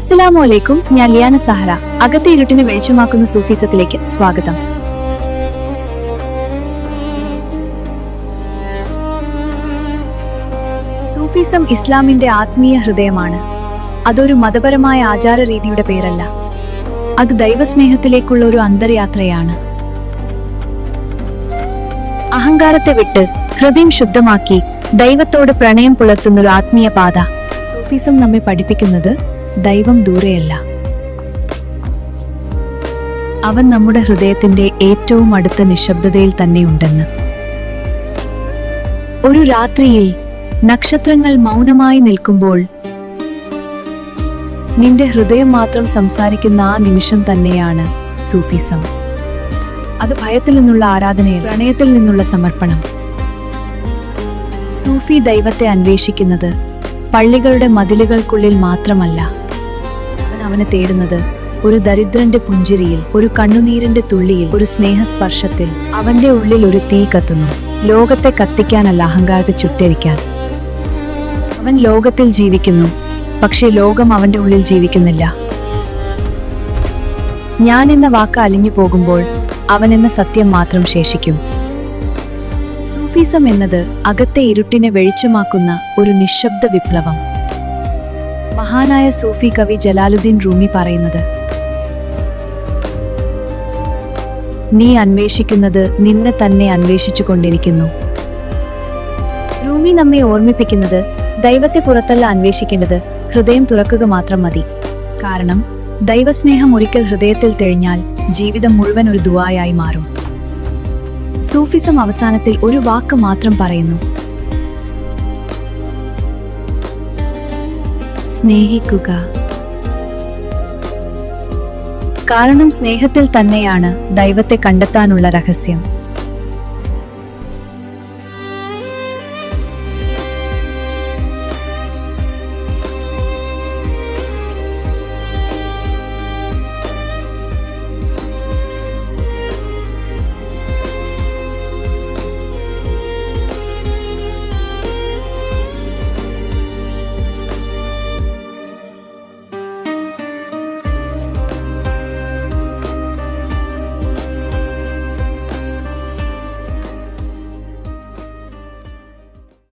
അസ്സലാമു അലൈക്കും. ഞാൻ ലിയാന സഹറ. അകത്തെ ഇരുട്ടിനെ വെളിച്ചമാക്കുന്ന സൂഫിസത്തിലേക്ക് സ്വാഗതം. സൂഫിസം ഇസ്ലാമിന്റെ ആത്മീയ ഹൃദയമാണ്. അതൊരു മതപരമായ ആചാര രീതിയുടെ പേരല്ല. അത് ദൈവസ്നേഹത്തിലേക്കുള്ള ഒരു അന്തർയാത്രയാണ്. അഹങ്കാരത്തെ വിട്ട് ഹൃദയം ശുദ്ധമാക്കി ദൈവത്തോട് പ്രണയം പുലർത്തുന്നൊരു ആത്മീയ പാത. സൂഫിസം നമ്മെ പഠിപ്പിക്കുന്നത് ദൈവം ദൂരെയല്ല, അവൻ നമ്മുടെ ഹൃദയത്തിന്റെ ഏറ്റവും അടുത്ത നിശബ്ദതയിൽ തന്നെയുണ്ടെന്ന്. ഒരു രാത്രിയിൽ നക്ഷത്രങ്ങൾ മൗനമായി നിൽക്കുമ്പോൾ നിന്റെ ഹൃദയം മാത്രം സംസാരിക്കുന്ന ആ നിമിഷം തന്നെയാണ് സൂഫിസം. അത് ഭയത്തിൽ നിന്നുള്ള ആരാധനയിൽ, പ്രണയത്തിൽ നിന്നുള്ള സമർപ്പണം. സൂഫി ദൈവത്തെ അന്വേഷിക്കുന്നത് പള്ളികളുടെ മതിലുകൾക്കുള്ളിൽ മാത്രമല്ല. അവനെ തേടുന്നത് ഒരു ദരിദ്രന്റെ പുഞ്ചിരിയിൽ, ഒരു കണ്ണുനീരിന്റെ തുള്ളിയിൽ, ഒരു സ്നേഹസ്പർശത്തിൽ. അവന്റെ ഉള്ളിൽ ഒരു തീ കത്തുന്നു, ലോകത്തെ കത്തിക്കാനല്ല, അഹങ്കാരത്തെ ചുട്ടരിക്കാൻ. അവൻ ലോകത്തിൽ ജീവിക്കുന്നു, പക്ഷെ ലോകം അവന്റെ ഉള്ളിൽ ജീവിക്കുന്നില്ല. ഞാൻ എന്ന വാക്ക് അലിഞ്ഞു പോകുമ്പോൾ അവൻ എന്ന സത്യം മാത്രം ശേഷിക്കും. സൂഫിസം എന്നത് അകത്തെ ഇരുട്ടിനെ വെളിച്ചമാക്കുന്ന ഒരു നിശബ്ദ വിപ്ലവം. മഹാനായ സൂഫി കവി ജലാലുദ്ദീൻ റൂമി പറയുന്നത്, നീ അന്വേഷിക്കുന്നത് നിന്നെ തന്നെ അന്വേഷിച്ചു കൊണ്ടിരിക്കുന്നു. റൂമി നമ്മെ ഓർമ്മിപ്പിക്കുന്നത് ദൈവത്തെ പുറത്തല്ല അന്വേഷിക്കേണ്ടത്, ഹൃദയം തുറക്കുക മാത്രം മതി. കാരണം ദൈവസ്നേഹം ഒരിക്കൽ ഹൃദയത്തിൽ തെളിഞ്ഞാൽ ജീവിതം മുഴുവൻ ഒരു ദുആയായി മാറും. സൂഫിസം അവസാനത്തിൽ ഒരു വാക്ക് മാത്രം പറയുന്നു: സ്നേഹിക്കുക. കാരണം സ്നേഹത്തിൽ തന്നെയാണ് ദൈവത്തെ കണ്ടെത്താനുള്ള രഹസ്യം.